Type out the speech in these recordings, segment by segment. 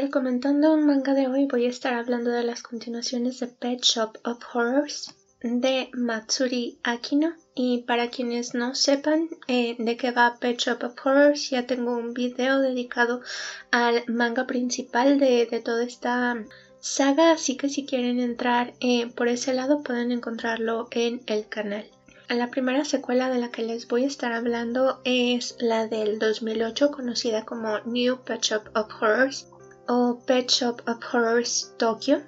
Recomendando un manga de hoy voy a estar hablando de las continuaciones de Pet Shop of Horrors de Matsuri Akino. Y para quienes no sepan de qué va Pet Shop of Horrors, ya tengo un video dedicado al manga principal de toda esta saga, así que si quieren entrar por ese lado pueden encontrarlo en el canal. La primera secuela de la que les voy a estar hablando es la del 2008, conocida como New Pet Shop of Horrors o Pet Shop of Horrors Tokyo,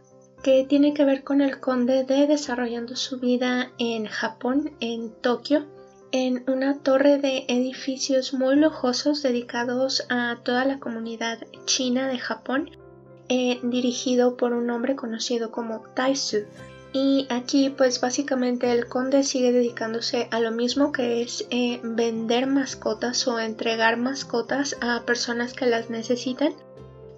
que tiene que ver con el conde de desarrollando su vida en Japón, en Tokio, en una torre de edificios muy lujosos dedicados a toda la comunidad china de Japón, dirigido por un hombre conocido como Taisu. Y aquí pues básicamente el conde sigue dedicándose a lo mismo, que es vender mascotas o entregar mascotas a personas que las necesitan.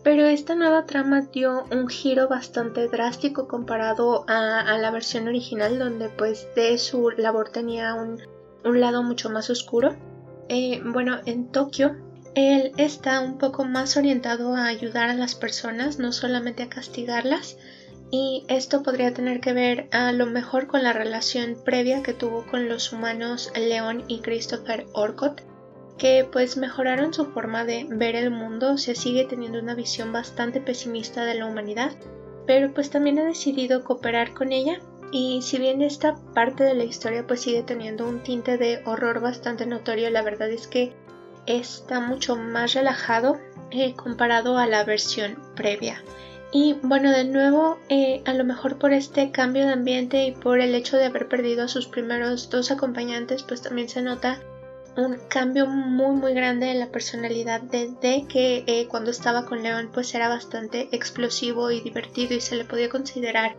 Pero esta nueva trama dio un giro bastante drástico comparado a la versión original, donde pues de su labor tenía un lado mucho más oscuro. En Tokio él está un poco más orientado a ayudar a las personas, no solamente a castigarlas. Y esto podría tener que ver a lo mejor con la relación previa que tuvo con los humanos Leon y Christopher Orcott, que pues mejoraron su forma de ver el mundo. Se sigue teniendo una visión bastante pesimista de la humanidad, pero pues también ha decidido cooperar con ella. Y si bien esta parte de la historia pues sigue teniendo un tinte de horror bastante notorio, la verdad es que está mucho más relajado comparado a la versión previa. Y bueno, de nuevo, a lo mejor por este cambio de ambiente y por el hecho de haber perdido a sus primeros dos acompañantes, pues también se nota un cambio muy grande en la personalidad de D, que cuando estaba con Leon pues era bastante explosivo y divertido y se le podía considerar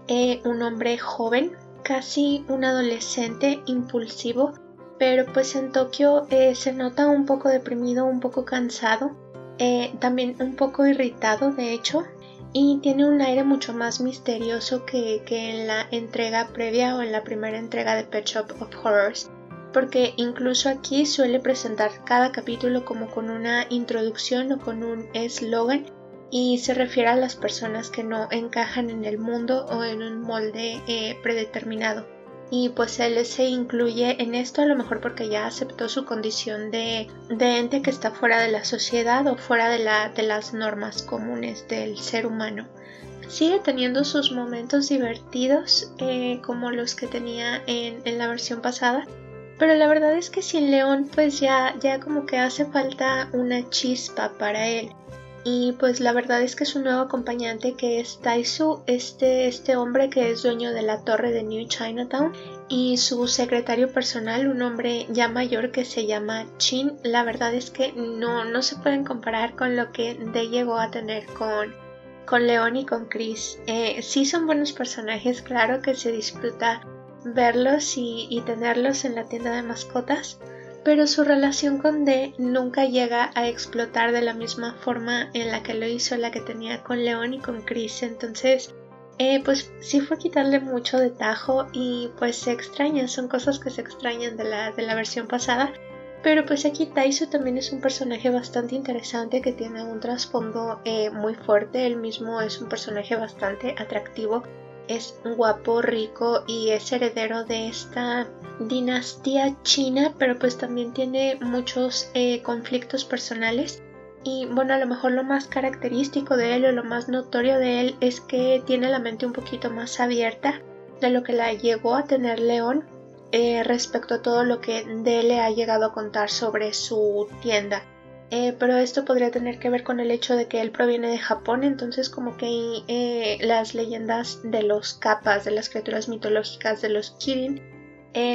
un hombre joven, casi un adolescente impulsivo, pero pues en Tokio se nota un poco deprimido, un poco cansado, también un poco irritado de hecho, y tiene un aire mucho más misterioso que en la entrega previa o en la primera entrega de Pet Shop of Horrors, porque incluso aquí suele presentar cada capítulo como con una introducción o con un eslogan y se refiere a las personas que no encajan en el mundo o en un molde predeterminado. Y pues él se incluye en esto a lo mejor porque ya aceptó su condición de ente que está fuera de la sociedad o fuera de las normas comunes del ser humano. Sigue teniendo sus momentos divertidos como los que tenía en la versión pasada, pero la verdad es que sin León pues ya como que hace falta una chispa para él. Y pues la verdad es que su nuevo acompañante, que es Taisu, este hombre que es dueño de la torre de New Chinatown, y su secretario personal, un hombre ya mayor que se llama Chin, la verdad es que no se pueden comparar con lo que D llegó a tener con Leon y con Chris. Sí son buenos personajes, claro que se disfruta verlos y tenerlos en la tienda de mascotas, pero su relación con D nunca llega a explotar de la misma forma en la que lo hizo la que tenía con Leon y con Chris. Entonces pues sí fue quitarle mucho de tajo y pues se extraña, son cosas que se extrañan de la versión pasada. Pero pues aquí Taisu también es un personaje bastante interesante que tiene un trasfondo muy fuerte. Él mismo es un personaje bastante atractivo, es guapo, rico y es heredero de esta dinastía china, pero pues también tiene muchos conflictos personales. Y bueno, a lo mejor lo más característico de él o lo más notorio de él es que tiene la mente un poquito más abierta de lo que la llegó a tener León respecto a todo lo que D le ha llegado a contar sobre su tienda. Pero esto podría tener que ver con el hecho de que él proviene de Japón, entonces como que las leyendas de los kappas, de las criaturas mitológicas, de los kirin,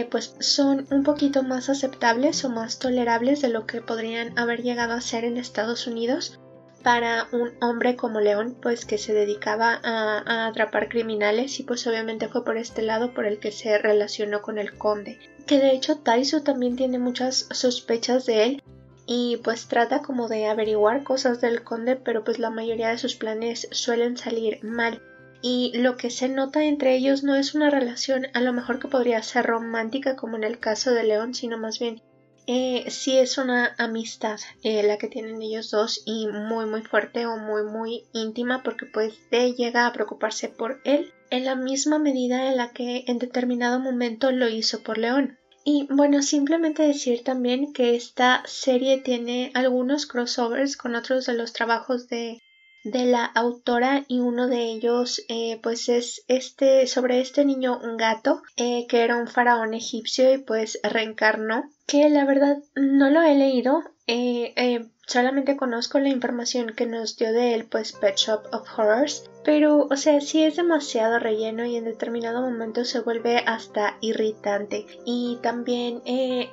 pues son un poquito más aceptables o más tolerables de lo que podrían haber llegado a ser en Estados Unidos para un hombre como León, pues que se dedicaba a atrapar criminales, y pues obviamente fue por este lado por el que se relacionó con el conde, que de hecho Taisu también tiene muchas sospechas de él y pues trata como de averiguar cosas del conde, pero pues la mayoría de sus planes suelen salir mal. Y lo que se nota entre ellos no es una relación a lo mejor que podría ser romántica como en el caso de León, sino más bien sí es una amistad la que tienen ellos dos y muy muy fuerte o muy muy íntima porque pues D llega a preocuparse por él en la misma medida en la que en determinado momento lo hizo por León. Y bueno, simplemente decir también que esta serie tiene algunos crossovers con otros de los trabajos de la autora y uno de ellos pues es sobre este niño un gato que era un faraón egipcio y pues reencarnó, que la verdad no lo he leído, solamente conozco la información que nos dio de él pues Pet Shop of Horrors, pero o sea sí es demasiado relleno y en determinado momento se vuelve hasta irritante y también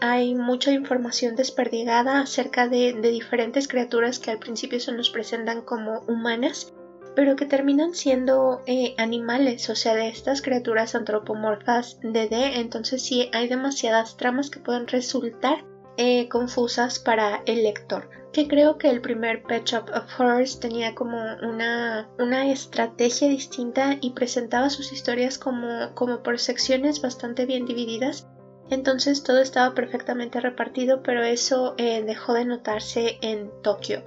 hay mucha información desperdigada acerca de diferentes criaturas que al principio se nos presentan como humanas pero que terminan siendo animales, o sea, de estas criaturas antropomorfas de D, entonces sí hay demasiadas tramas que pueden resultar confusas para el lector. Que creo que el primer Pet Shop of Horrors tenía como una estrategia distinta y presentaba sus historias como por secciones bastante bien divididas. Entonces todo estaba perfectamente repartido, pero eso dejó de notarse en Tokio.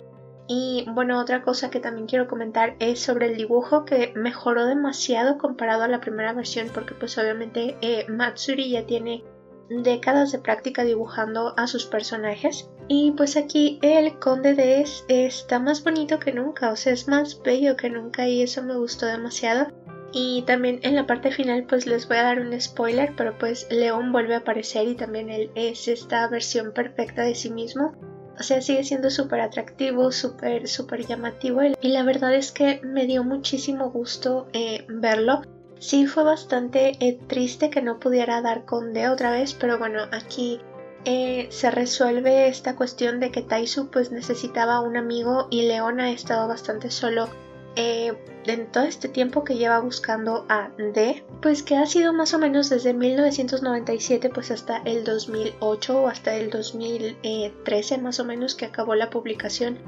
Y bueno, otra cosa que también quiero comentar es sobre el dibujo que mejoró demasiado comparado a la primera versión porque pues obviamente Matsuri ya tiene décadas de práctica dibujando a sus personajes y pues aquí el conde de está más bonito que nunca, o sea es más bello que nunca y eso me gustó demasiado. Y también en la parte final pues les voy a dar un spoiler, pero pues León vuelve a aparecer y también él es esta versión perfecta de sí mismo. O sea, sigue siendo súper atractivo, súper llamativo y la verdad es que me dio muchísimo gusto verlo. Sí fue bastante triste que no pudiera dar con D otra vez, pero bueno, aquí se resuelve esta cuestión de que Taisu pues necesitaba un amigo y León ha estado bastante solo en todo este tiempo que lleva buscando a D, pues que ha sido más o menos desde 1997 pues hasta el 2008 o hasta el 2013 más o menos que acabó la publicación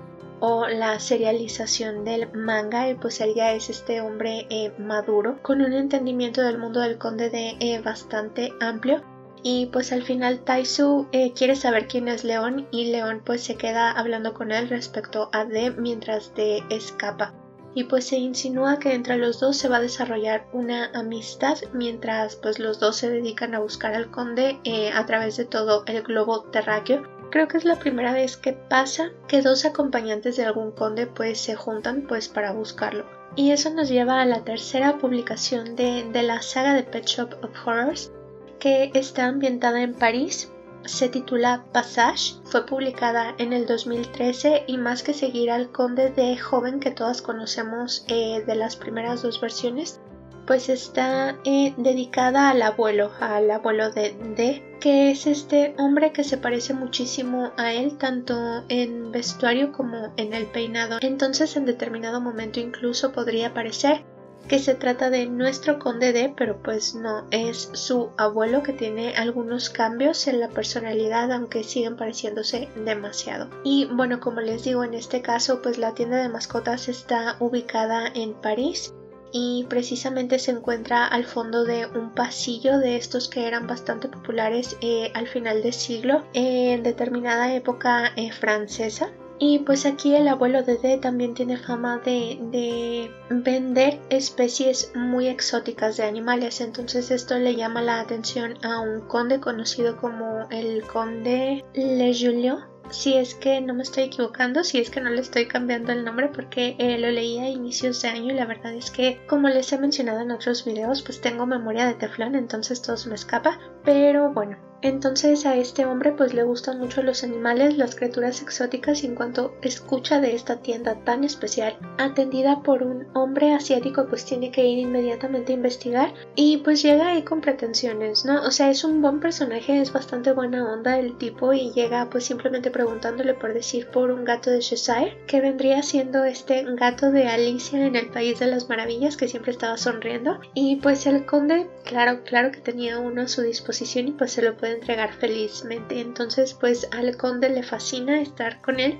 o la serialización del manga y pues él ya es este hombre maduro con un entendimiento del mundo del conde de bastante amplio. Y pues al final Taisu quiere saber quién es León y León pues se queda hablando con él respecto a D mientras D escapa. Y pues se insinúa que entre los dos se va a desarrollar una amistad mientras pues los dos se dedican a buscar al conde a través de todo el globo terráqueo. Creo que es la primera vez que pasa que dos acompañantes de algún conde pues se juntan pues para buscarlo. Y eso nos lleva a la tercera publicación de la saga de Pet Shop of Horrors, que está ambientada en París. Se titula Passage, fue publicada en el 2013 y más que seguir al conde de joven que todas conocemos de las primeras dos versiones, pues está dedicada al abuelo de D, que es este hombre que se parece muchísimo a él tanto en vestuario como en el peinado. Entonces en determinado momento incluso podría parecer que se trata de nuestro conde D, pero pues no, es su abuelo que tiene algunos cambios en la personalidad, aunque siguen pareciéndose demasiado. Y bueno, como les digo, en este caso pues la tienda de mascotas está ubicada en París y precisamente se encuentra al fondo de un pasillo de estos que eran bastante populares al final del siglo en determinada época francesa. Y pues aquí el abuelo de D también tiene fama de vender especies muy exóticas de animales, entonces esto le llama la atención a un conde conocido como el conde Le Julien. Si es que no me estoy equivocando, si es que no le estoy cambiando el nombre porque lo leí a inicios de año y la verdad es que como les he mencionado en otros videos pues tengo memoria de teflón, entonces todo se me escapa, pero bueno. Entonces a este hombre pues le gustan mucho los animales, las criaturas exóticas y en cuanto escucha de esta tienda tan especial atendida por un hombre asiático pues tiene que ir inmediatamente a investigar y pues llega ahí con pretensiones, ¿no? O sea, es un buen personaje, es bastante buena onda el tipo y llega pues simplemente preguntándole por decir por un gato de Cheshire que vendría siendo este gato de Alicia en el País de las Maravillas que siempre estaba sonriendo y pues el conde claro que tenía uno a su disposición y pues se lo puede entregar felizmente. Entonces pues al conde le fascina estar con él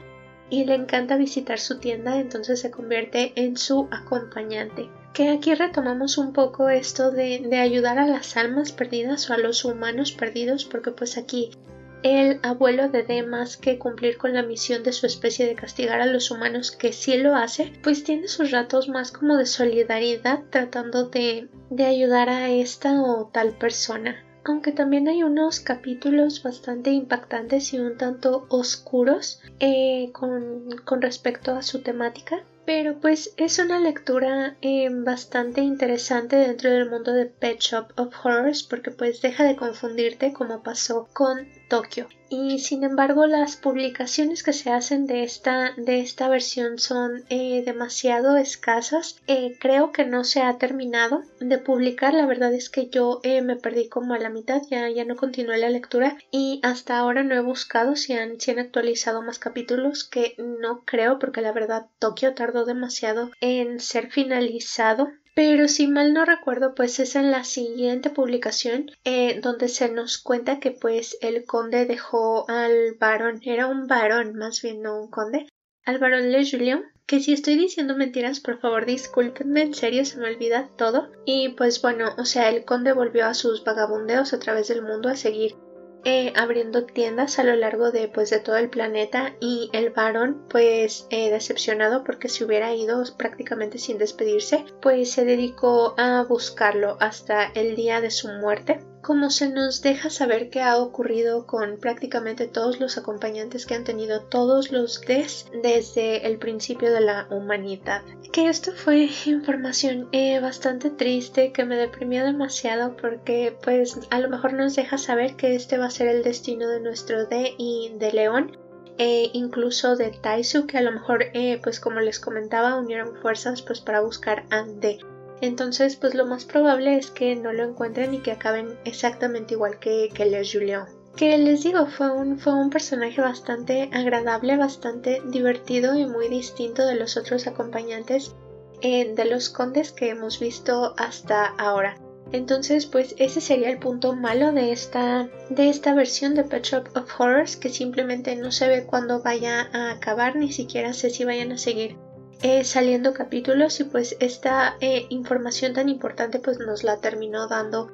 y le encanta visitar su tienda, entonces se convierte en su acompañante. Que aquí retomamos un poco esto de ayudar a las almas perdidas o a los humanos perdidos, porque pues aquí el abuelo de D, más que cumplir con la misión de su especie de castigar a los humanos, que sí lo hace, pues tiene sus ratos más como de solidaridad tratando de ayudar a esta o tal persona. Aunque también hay unos capítulos bastante impactantes y un tanto oscuros con respecto a su temática. Pero pues es una lectura bastante interesante dentro del mundo de Pet Shop of Horrors, porque pues deja de confundirte como pasó con Tokio. Y sin embargo las publicaciones que se hacen de esta versión son demasiado escasas. Creo que no se ha terminado de publicar. La verdad es que yo me perdí como a la mitad, ya no continué la lectura y hasta ahora no he buscado si han actualizado más capítulos, que no creo, porque la verdad Tokio tardó demasiado en ser finalizado. Pero si mal no recuerdo, pues es en la siguiente publicación donde se nos cuenta que pues el conde dejó al varón, era un varón más bien, no un conde, al varón Le Julien, que si estoy diciendo mentiras, por favor discúlpenme, en serio se me olvida todo. Y pues bueno, o sea, el conde volvió a sus vagabundeos a través del mundo, a seguir abriendo tiendas a lo largo de todo el planeta, y el varón pues decepcionado porque se hubiera ido prácticamente sin despedirse, pues se dedicó a buscarlo hasta el día de su muerte. Como se nos deja saber que ha ocurrido con prácticamente todos los acompañantes que han tenido todos los Ds desde el principio de la humanidad. Que esto fue información bastante triste, que me deprimió demasiado, porque pues a lo mejor nos deja saber que este va a ser el destino de nuestro D y de León. Incluso de Taizu, que a lo mejor pues como les comentaba, unieron fuerzas pues para buscar a D. Entonces pues lo más probable es que no lo encuentren y que acaben exactamente igual que Le Julien. Que les digo, fue un personaje bastante agradable, bastante divertido y muy distinto de los otros acompañantes de los condes que hemos visto hasta ahora. Entonces pues ese sería el punto malo de esta versión de Pet Shop of Horrors, que simplemente no se ve cuándo vaya a acabar, ni siquiera sé si vayan a seguir saliendo capítulos, y pues esta información tan importante pues nos la terminó dando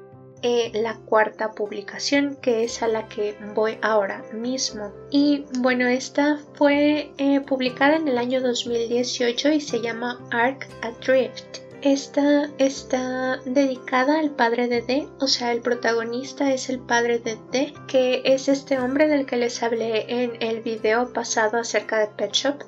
la cuarta publicación, que es a la que voy ahora mismo. Y bueno, esta fue publicada en el año 2018 y se llama Arc Adrift. Esta está dedicada al padre de D, o sea, el protagonista es el padre de D, que es este hombre del que les hablé en el video pasado acerca de Pet Shop,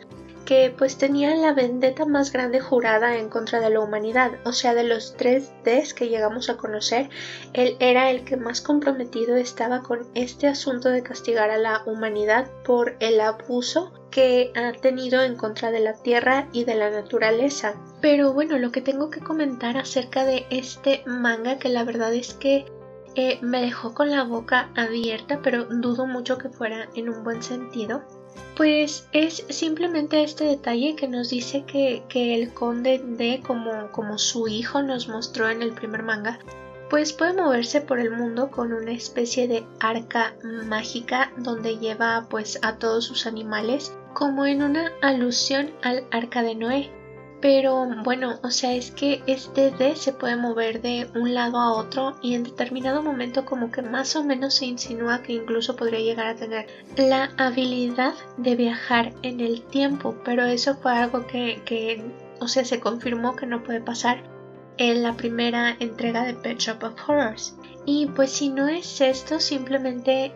que pues tenía la vendetta más grande jurada en contra de la humanidad. O sea, de los 3 Ds que llegamos a conocer, él era el que más comprometido estaba con este asunto de castigar a la humanidad por el abuso que ha tenido en contra de la tierra y de la naturaleza. Pero bueno, lo que tengo que comentar acerca de este manga, que la verdad es que me dejó con la boca abierta, pero dudo mucho que fuera en un buen sentido, pues es simplemente este detalle que nos dice que el conde D, como su hijo nos mostró en el primer manga, pues puede moverse por el mundo con una especie de arca mágica donde lleva pues a todos sus animales, como en una alusión al arca de Noé. Pero bueno, o sea, es que este D se puede mover de un lado a otro, y en determinado momento como que más o menos se insinúa que incluso podría llegar a tener la habilidad de viajar en el tiempo, pero eso fue algo que o sea, se confirmó que no puede pasar en la primera entrega de Pet Shop of Horrors. Y pues si no es esto, simplemente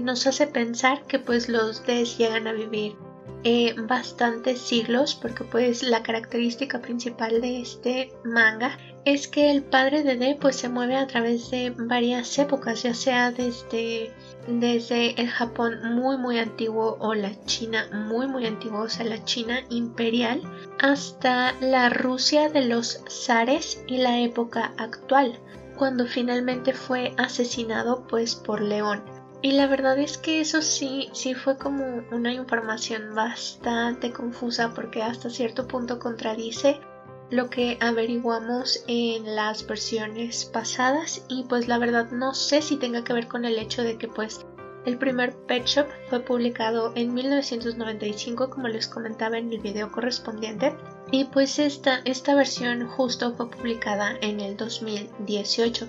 nos hace pensar que pues los Ds llegan a vivir bastantes siglos, porque pues la característica principal de este manga es que el padre de D pues se mueve a través de varias épocas, ya sea desde el Japón muy muy antiguo o la China muy muy antigua, o sea la China imperial, hasta la Rusia de los zares y la época actual, cuando finalmente fue asesinado pues por León. Y la verdad es que eso sí fue como una información bastante confusa, porque hasta cierto punto contradice lo que averiguamos en las versiones pasadas, y pues la verdad no sé si tenga que ver con el hecho de que pues el primer Pet Shop fue publicado en 1995, como les comentaba en el video correspondiente, y pues esta versión justo fue publicada en el 2018.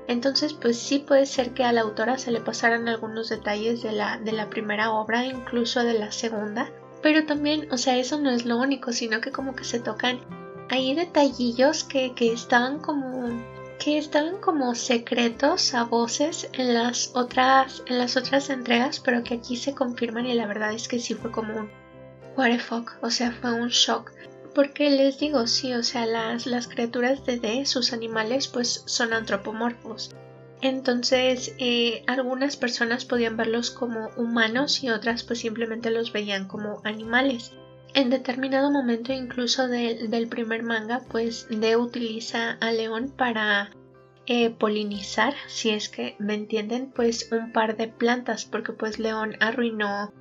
Entonces pues sí puede ser que a la autora se le pasaran algunos detalles de la primera obra, incluso de la segunda, pero también, o sea, eso no es lo único, sino que como que se tocan ahí detallillos que estaban como secretos a voces en las otras entregas, pero que aquí se confirman y la verdad es que sí fue como un what the fuck, o sea, fue un shock. Porque les digo, sí, o sea, las criaturas de D, sus animales, pues son antropomorfos. Entonces, algunas personas podían verlos como humanos y otras pues simplemente los veían como animales. En determinado momento incluso del primer manga, pues D utiliza a León para polinizar, si es que me entienden, pues un par de plantas, porque pues León arruinó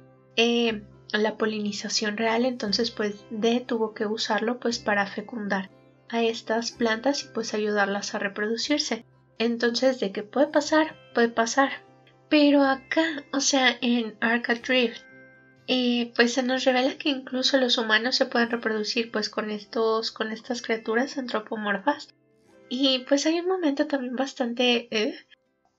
la polinización real, entonces pues D tuvo que usarlo pues para fecundar a estas plantas y pues ayudarlas a reproducirse. Entonces, de que puede pasar, puede pasar. Pero acá, o sea, en Arca Drift, pues se nos revela que incluso los humanos se pueden reproducir pues con estas criaturas antropomorfas. Y pues hay un momento también bastante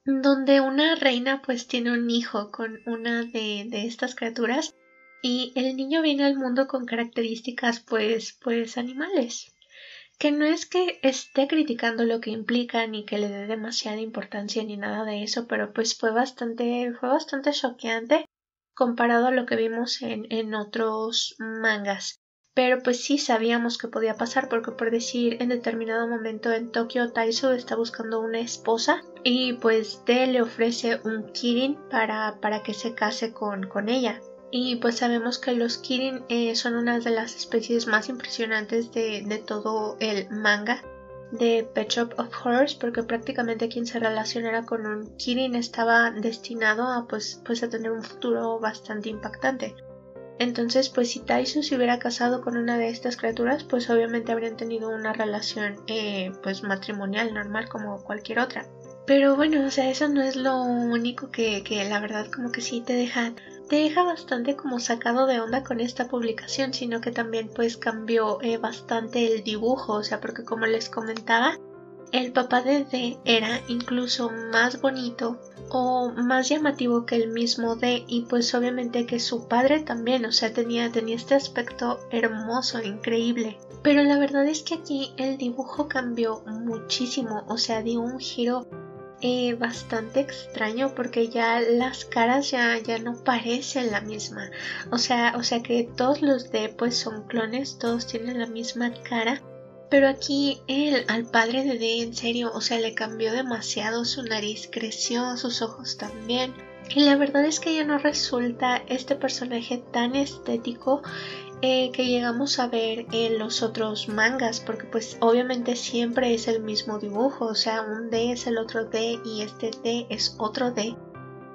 donde una reina pues tiene un hijo con una de estas criaturas y el niño viene al mundo con características pues animales. Que no es que esté criticando lo que implica ni que le dé demasiada importancia ni nada de eso, pero pues fue bastante choqueante comparado a lo que vimos en otros mangas. Pero pues sí sabíamos que podía pasar porque por decir en determinado momento en Tokio Taiso está buscando una esposa y pues D le ofrece un kirin para que se case con ella. Y pues sabemos que los kirin son una de las especies más impresionantes de todo el manga de Pet Shop of Horrors, porque prácticamente quien se relacionara con un kirin estaba destinado a pues a tener un futuro bastante impactante. Entonces pues si Taisu se hubiera casado con una de estas criaturas, pues obviamente habrían tenido una relación pues matrimonial normal como cualquier otra. Pero bueno, o sea, eso no es lo único que la verdad como que sí te deja bastante como sacado de onda con esta publicación, sino que también pues cambió bastante el dibujo, o sea, porque como les comentaba, el papá de D era incluso más bonito o más llamativo que el mismo D y pues obviamente que su padre también, o sea, tenía este aspecto hermoso, increíble. Pero la verdad es que aquí el dibujo cambió muchísimo, o sea, dio un giro bastante extraño porque ya las caras ya no parecen la misma, o sea que todos los D pues son clones, todos tienen la misma cara, pero aquí al padre de D en serio, o sea, le cambió demasiado, su nariz creció, sus ojos también, y la verdad es que ya no resulta este personaje tan estético que llegamos a ver en los otros mangas, porque pues obviamente siempre es el mismo dibujo, o sea, un D es el otro D y este D es otro D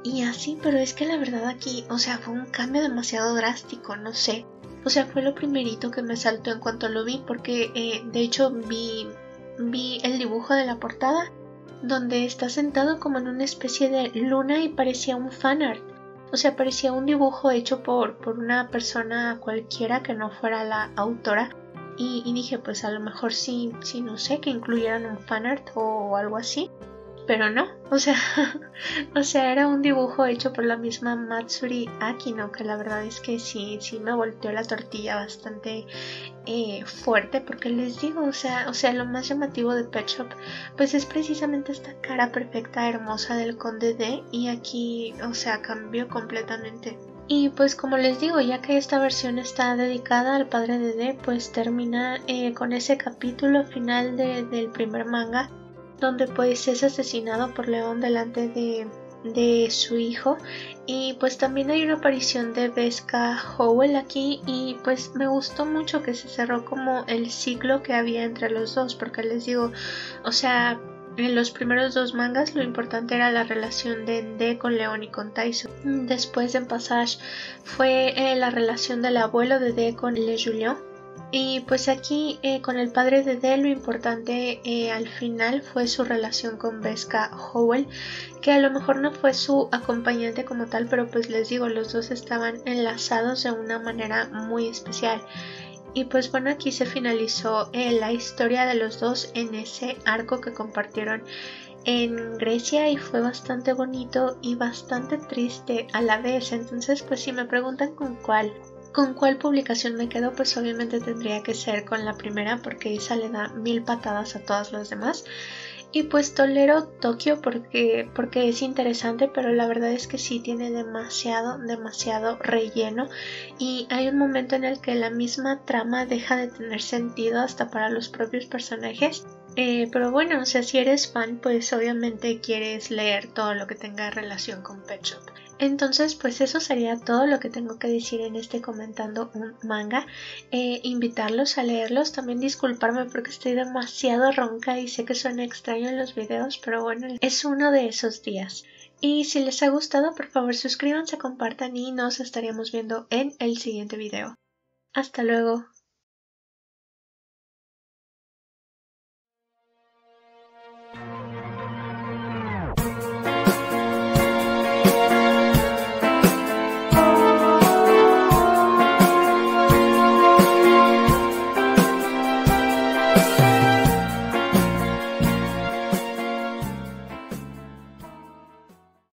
y así, pero es que la verdad aquí, o sea, fue un cambio demasiado drástico, no sé, o sea, fue lo primerito que me saltó en cuanto lo vi, porque de hecho vi el dibujo de la portada donde está sentado como en una especie de luna y parecía un fanart. O sea, parecía un dibujo hecho por una persona cualquiera que no fuera la autora. Y dije, pues a lo mejor sí, no sé, que incluyeran un fanart o algo así. Pero no, o sea, era un dibujo hecho por la misma Matsuri Akino, que la verdad es que sí me volteó la tortilla bastante fuerte, porque les digo, o sea, lo más llamativo de Pet Shop, pues es precisamente esta cara perfecta, hermosa del Conde D, y aquí, o sea, cambió completamente. Y pues como les digo, ya que esta versión está dedicada al padre de D, pues termina con ese capítulo final del primer manga, donde pues es asesinado por León delante de su hijo, y pues también hay una aparición de Vesca Howell aquí, y pues me gustó mucho que se cerró como el ciclo que había entre los dos, porque les digo, o sea, en los primeros dos mangas lo importante era la relación de D con León y con Taiso. Después en Passage fue la relación del abuelo de D con Le Julien. Y pues aquí con el padre de D lo importante al final fue su relación con Vesca Howell, que a lo mejor no fue su acompañante como tal, pero pues les digo, los dos estaban enlazados de una manera muy especial. Y pues bueno, aquí se finalizó la historia de los dos en ese arco que compartieron en Grecia y fue bastante bonito y bastante triste a la vez. Entonces, pues si me preguntan con cuál publicación me quedo, pues obviamente tendría que ser con la primera porque esa le da 1000 patadas a todas las demás. Y pues tolero Tokio porque es interesante, pero la verdad es que sí tiene demasiado relleno y hay un momento en el que la misma trama deja de tener sentido hasta para los propios personajes. Pero bueno, o sea, si eres fan, pues obviamente quieres leer todo lo que tenga relación con Pet Shop. Entonces, pues eso sería todo lo que tengo que decir en este comentando un manga. Invitarlos a leerlos, también disculparme porque estoy demasiado ronca y sé que suena extraño en los videos, pero bueno, es uno de esos días. Y si les ha gustado, por favor suscríbanse, compartan y nos estaríamos viendo en el siguiente video. Hasta luego.